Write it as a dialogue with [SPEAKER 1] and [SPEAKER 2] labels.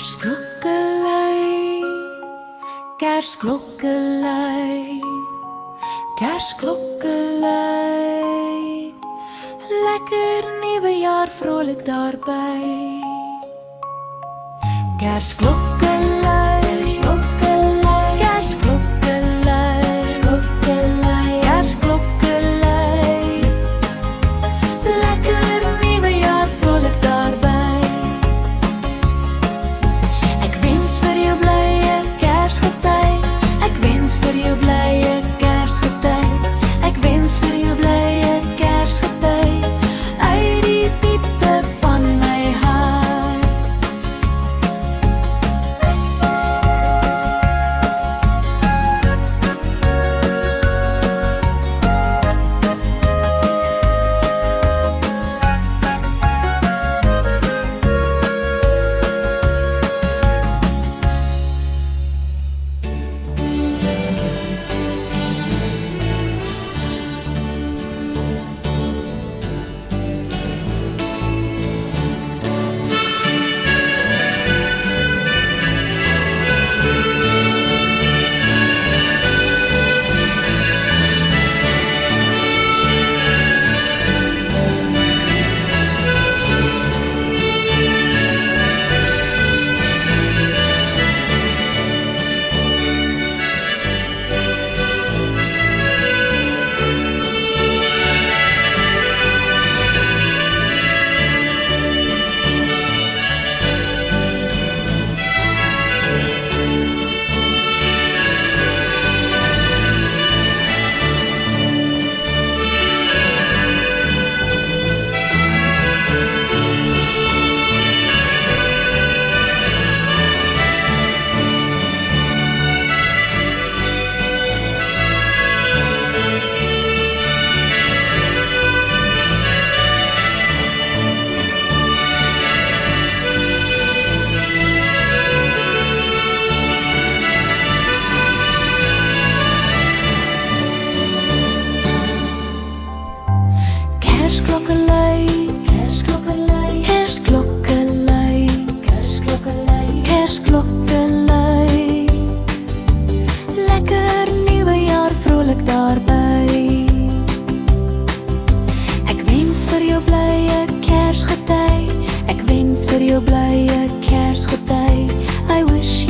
[SPEAKER 1] Kersklokkelui, kersklokkelui, kersklokkelui. Lekker nuwe jaar, vrolijk daarbij. Kersklokkelui, kersklokkelui, kersklokkelui, kersklokkelui. Lekker nuwe jaar, vrolijk daarbij. Ik wens vir jou blye Kersgety. Ek wens vir jou blye Kersgety. Ek wens vir jou blye Kersgety. Uit die diepte van my hart. Kersklokkelui, kersklokkelui, kersklokkelui, kersklokkelui, kersklokkelui. Lekker nuwe jaar, vrolijk daarbij. Ek wens vir jou blye Kersgety. Ek wens vir jou blye Kersgety. I wish